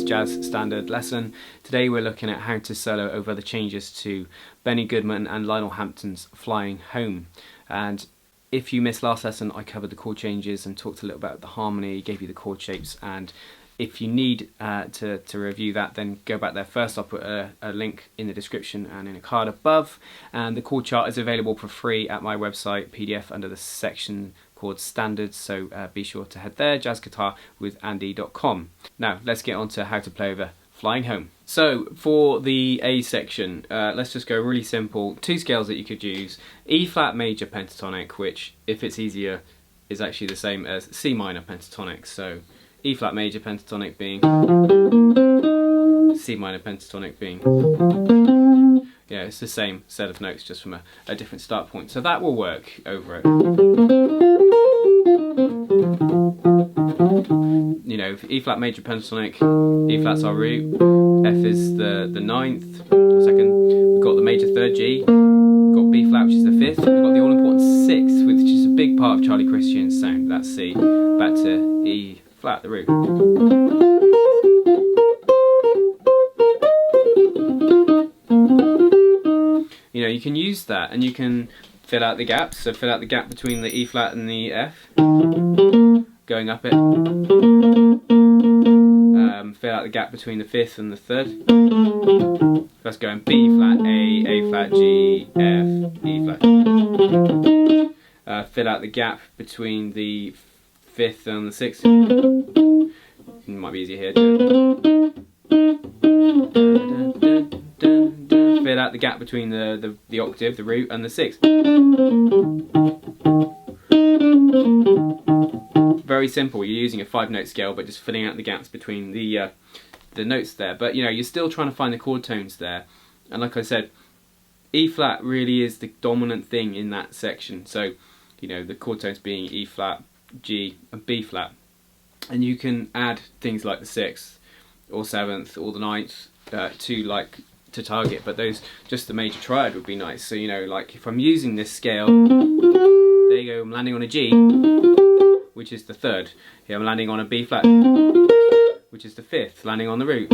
Jazz Standard lesson. Today we're looking at how to solo over the changes to Benny Goodman and Lionel Hamptons Flying Home. And if you missed last lesson, I covered the chord changes and talked a little about the harmony, gave you the chord shapes, and if you need to review that, then go back there first. I'll put a link in the description and in a card above. And the chord chart is available for free at my website, PDF, under the section called Standards, so be sure to head there, jazzguitarwithandy.com. Now, let's get on to how to play over Flying Home. So, for the A section, let's just go really simple. Two scales that you could use. E flat major pentatonic, which, if it's easier, is actually the same as C minor pentatonic. So, E flat major pentatonic being, C minor pentatonic being, yeah, it's the same set of notes just from a different start point. So that will work over it. You know, E flat major pentatonic, E flat's our root, F is the ninth, or second, we've got the major third G, we've got B flat which is the fifth, we've got the all important sixth, which is a big part of Charlie Christian's sound, that's C, back to E flat, the root. You know, you can use that and you can fill out the gaps, so fill out the gap between the E flat and the F, going up it. Fill out the gap between the fifth and the third. That's going B flat, A flat, G, F, E flat. Fill out the gap between the fifth and the sixth. It might be easier here. Fill out the gap between the octave, the root, and the sixth. Very simple. You're using a 5-note scale, but just filling out the gaps between the notes there. But you know, you're still trying to find the chord tones there. And like I said, E flat really is the dominant thing in that section. So, you know, the chord tones being E flat, G, and B flat. And you can add things like the 6th, or 7th, or the 9th to target. But those, just the major triad would be nice. So, you know, like if I'm using this scale, there you go, I'm landing on a G, which is the 3rd. Here I'm landing on a B flat, which is the 5th, landing on the root.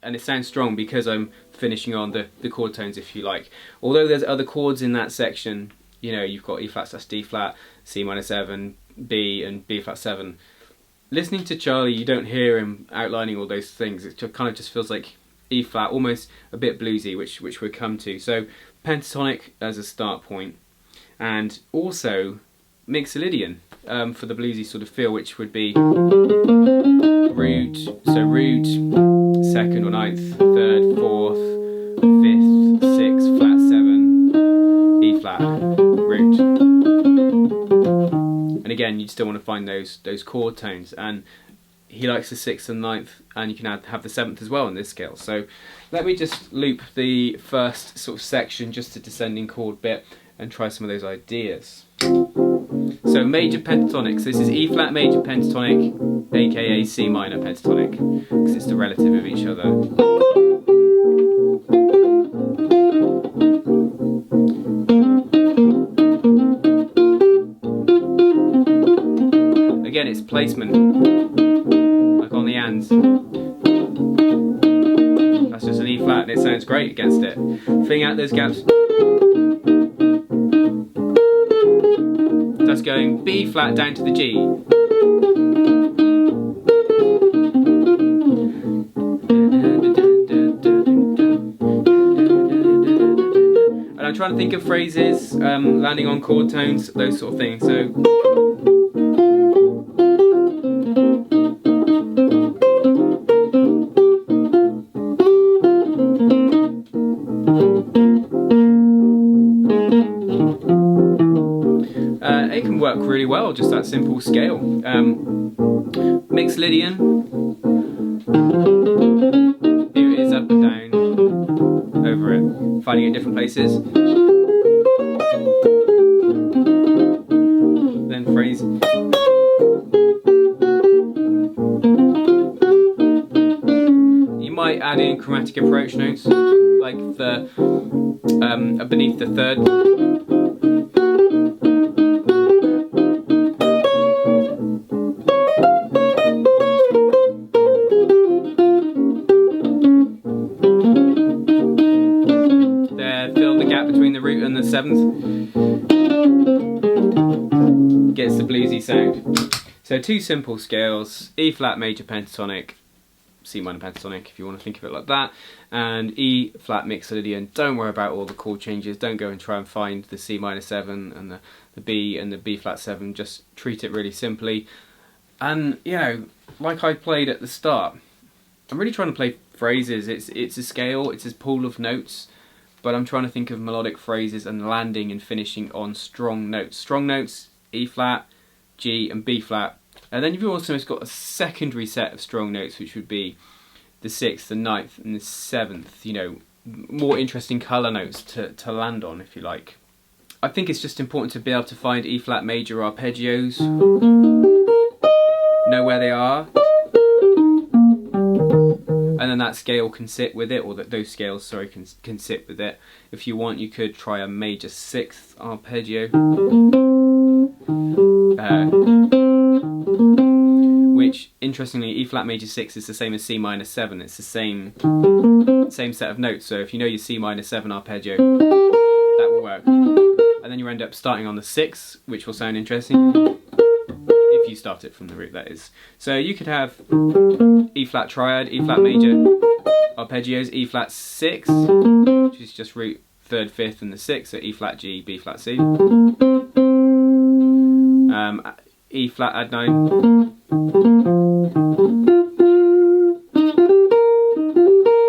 And it sounds strong because I'm finishing on the chord tones, if you like. Although there's other chords in that section, you know, you've got E flat / D flat, C minor 7, B, and B flat 7. Listening to Charlie, you don't hear him outlining all those things. It kind of just feels like E flat, almost a bit bluesy, which we'll come to. So pentatonic as a start point, and also Mixolydian for the bluesy sort of feel, which would be root, so root, 2nd or 9th, 3rd, 4th, 5th, 6th, flat 7, E flat, root. And again, you still want to find those chord tones, and he likes the 6th and 9th, and you can have the 7th as well in this scale. So let me just loop the first sort of section, just the descending chord bit, and try some of those ideas. So major pentatonics, this is E flat major pentatonic, aka C minor pentatonic, because it's the relative of each other. Again, it's placement, like on the ands. That's just an E flat and it sounds great against it. Filling out those gaps. That's going B flat down to the G. And I'm trying to think of phrases, landing on chord tones, those sort of things. So it can work really well, just that simple scale. Mixolydian, here it is up and down, over it, finding it in different places. Then phrase. You might add in chromatic approach notes, like the beneath the 3rd. the root and the seventh, gets the bluesy sound. So 2 simple scales: E flat major pentatonic, C minor pentatonic if you want to think of it like that, and E flat mixolydian. Don't worry about all the chord changes, don't go and try and find the C minor 7 and the B and the B flat 7, just treat it really simply. And you know, like I played at the start, I'm really trying to play phrases. It's a scale, it's a pool of notes, but I'm trying to think of melodic phrases and landing and finishing on strong notes. Strong notes, E flat, G and B flat. And then you've also got a secondary set of strong notes, which would be the 6th, the 9th and the 7th, you know, more interesting colour notes to land on, if you like. I think it's just important to be able to find E flat major arpeggios, know where they are, and then that scale can sit with it, or those scales, sorry, can sit with it. If you want, you could try a major 6th arpeggio, which interestingly, E flat major 6 is the same as C minor 7. It's the same set of notes. So if you know your C minor 7 arpeggio, that will work. And then you end up starting on the 6th, which will sound interesting if you start it from the root, that is. So you could have E flat triad, E flat major arpeggios, E flat 6, which is just root 3rd, 5th and the 6th, so E flat G, B flat C. E flat add 9.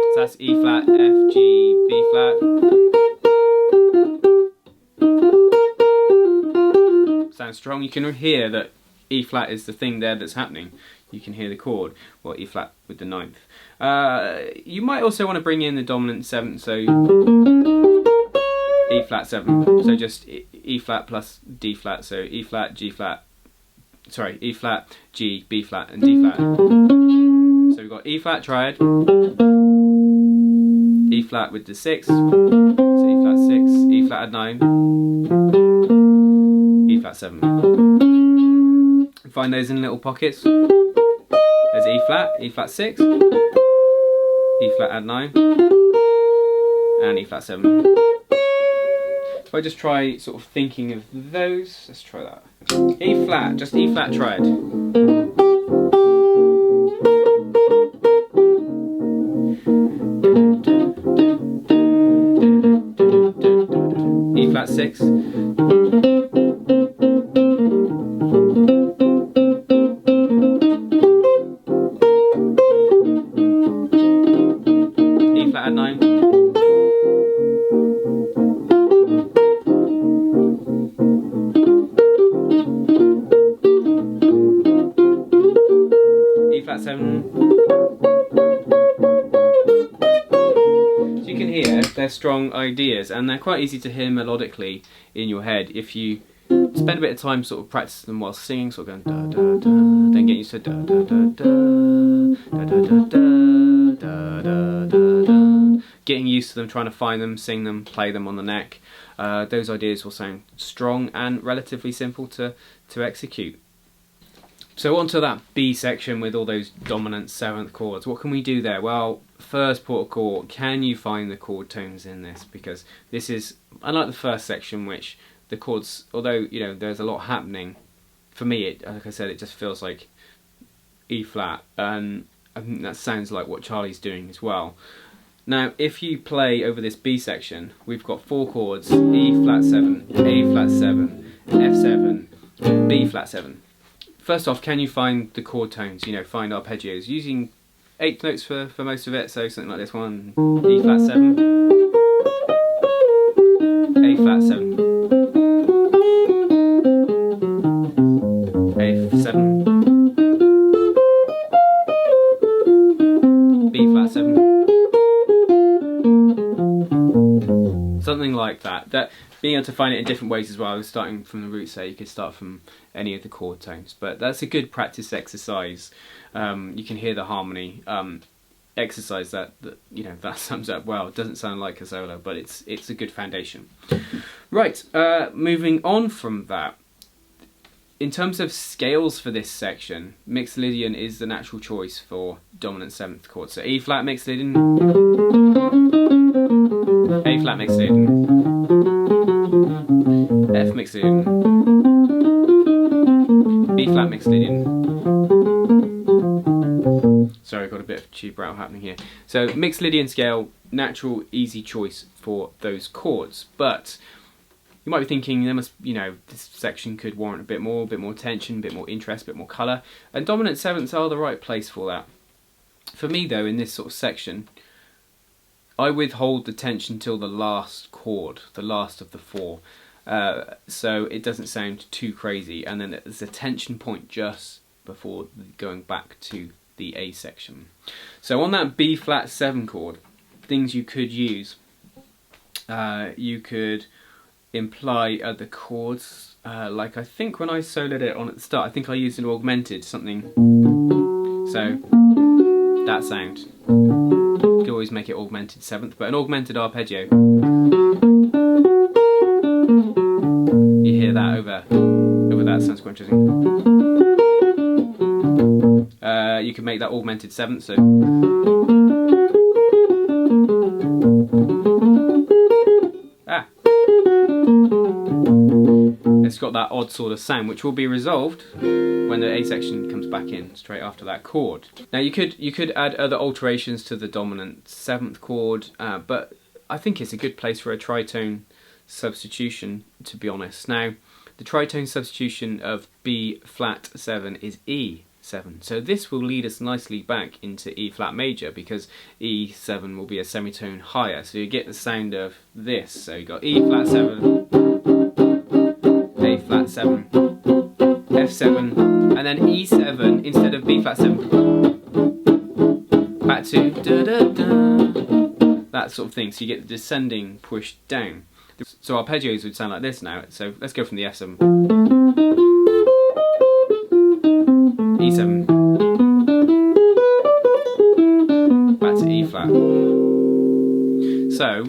So that's E flat, F, G, B flat. Sounds strong. You can hear that E flat is the thing there that's happening. You can hear the chord. Well, E flat with the 9th. You might also want to bring in the dominant 7th, so E flat 7. So just E flat plus D flat, so E flat, G flat. Sorry, E flat, G, B flat and D flat. So we've got E flat triad, E flat with the 6, so E flat 6, E flat add 9, E flat 7. Find those in little pockets. There's E flat 6, E flat add 9, and E flat 7. If I just try sort of thinking of those, let's try that. E flat, just E flat triad. E flat 6. E flat add 9. E flat 7. So you can hear they're strong ideas, and they're quite easy to hear melodically in your head if you spend a bit of time sort of practicing them while singing, sort of going da da da, then get used to da da da da da da da da da da da, getting used to them, trying to find them, sing them, play them on the neck. Those ideas will sound strong and relatively simple to execute. So onto that B section with all those dominant 7th chords. What can we do there? Well, first port of call, can you find the chord tones in this? Because this is, unlike the first section, which the chords, although you know there's a lot happening, for me, like I said, it just feels like E flat, and I think that sounds like what Charlie's doing as well. Now, if you play over this B section, we've got 4 chords: E flat 7, A flat 7, F7, B flat 7. First off, can you find the chord tones? You know, find arpeggios using 8th notes for most of it. So something like this one: E flat 7, A flat 7, A7, B flat 7. Something like that. Being able to find it in different ways as well. Starting from the root, say you could start from any of the chord tones, but that's a good practice exercise. You can hear the harmony exercise that you know, that sums up well. It doesn't sound like a solo, but it's a good foundation. Right, moving on from that. In terms of scales for this section, mixolydian is the natural choice for dominant 7th chord. So E flat mixolydian, A flat mixolydian, Lydian, B flat mixed Lydian. Sorry, I've got a bit of tube rattle happening here. So mixed Lydian scale, natural, easy choice for those chords. But you might be thinking there must, this section could warrant a bit more tension, a bit more interest, a bit more colour. And dominant sevenths are the right place for that. For me though, in this sort of section, I withhold the tension till the last chord, the last of the four. So it doesn't sound too crazy, and then there's a tension point just before going back to the A section. So on that B flat 7 chord, things you could use, you could imply other chords, like I think when I soloed it on at the start, I think I used an augmented something, so that sound. You could always make it augmented 7th, but an augmented arpeggio, you hear that over that, sounds quite interesting. You can make that augmented 7th, so it's got that odd sort of sound, which will be resolved when the A section comes back in straight after that chord. Now you could add other alterations to the dominant 7th chord, but I think it's a good place for a tritone substitution, to be honest. Now the tritone substitution of B flat 7 is E7, so this will lead us nicely back into E flat major, because E7 will be a semitone higher, so you get the sound of this. So you got E flat 7, A flat 7, F7, and then E7 instead of B flat 7, back to da da da, that sort of thing. So you get the descending pushed down. So arpeggios would sound like this now. So let's go from the F7, E7, back to E flat. So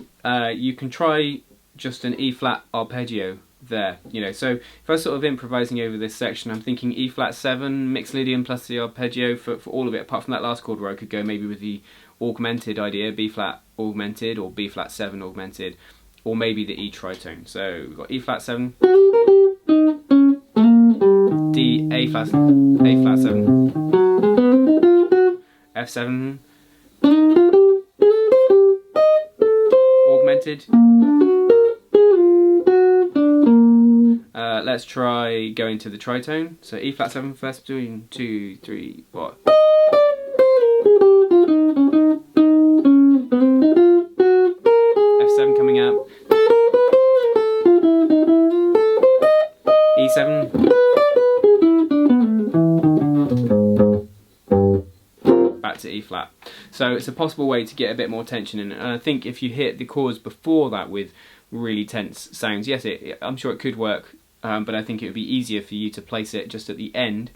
you can try just an E flat arpeggio there, so if I was sort of improvising over this section, I'm thinking E flat 7, mixed Lydian plus the arpeggio for all of it, apart from that last chord where I could go maybe with the augmented idea, B flat augmented, or B flat 7 augmented, or maybe the E tritone. So we've got E flat 7, D, A flat 7, F7, augmented. Let's try going to the tritone. So E flat 7 first, 2, 3, 4. F7 coming up. E7. Back to E flat. So it's a possible way to get a bit more tension in it. And I think if you hit the chords before that with really tense sounds, yes, I'm sure it could work. But I think it would be easier for you to place it just at the end,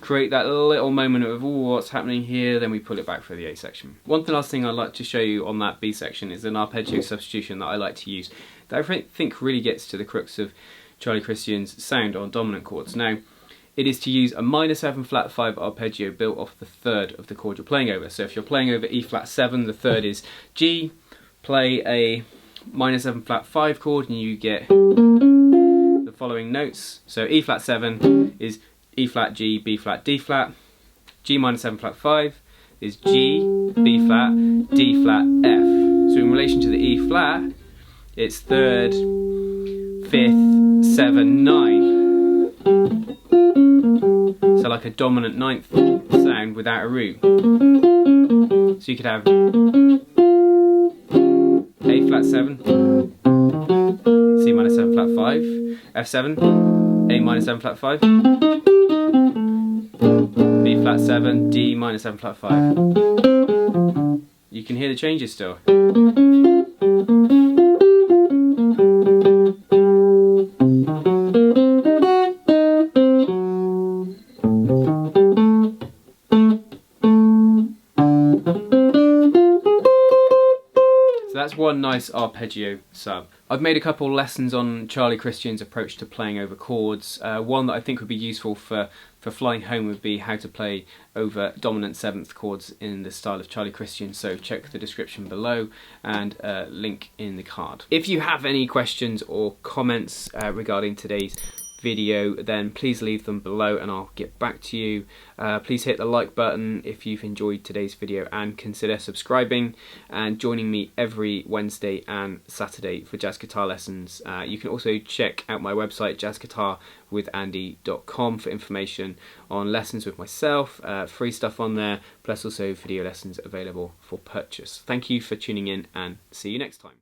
create that little moment of, oh, what's happening here, then we pull it back for the A section. One last thing I'd like to show you on that B section is an arpeggio substitution that I like to use, that I think really gets to the crux of Charlie Christian's sound on dominant chords. Now, it is to use a minor 7 flat 5 arpeggio built off the 3rd of the chord you're playing over. So if you're playing over E flat 7, the 3rd is G, play a minor 7 flat 5 chord and you get following notes. So E flat 7 is E flat G, B flat D flat. G minor 7 flat 5 is G, B flat, D flat, F. So in relation to the E flat, it's 3rd, 5th, 7, 9. So like a dominant 9th sound without a root. So you could have A flat 7, C minor 7 flat 5, F7, A minor 7 flat 5, B flat 7, D minor 7 flat 5. You can hear the changes still. So that's one nice arpeggio sub. I've made a couple lessons on Charlie Christian's approach to playing over chords. One that I think would be useful for flying home would be how to play over dominant 7th chords in the style of Charlie Christian, so check the description below and link in the card. If you have any questions or comments regarding today's video, then please leave them below and I'll get back to you. Please hit the like button if you've enjoyed today's video, and consider subscribing and joining me every Wednesday and Saturday for jazz guitar lessons. You can also check out my website jazzguitarwithandy.com for information on lessons with myself, free stuff on there, plus also video lessons available for purchase. Thank you for tuning in and see you next time.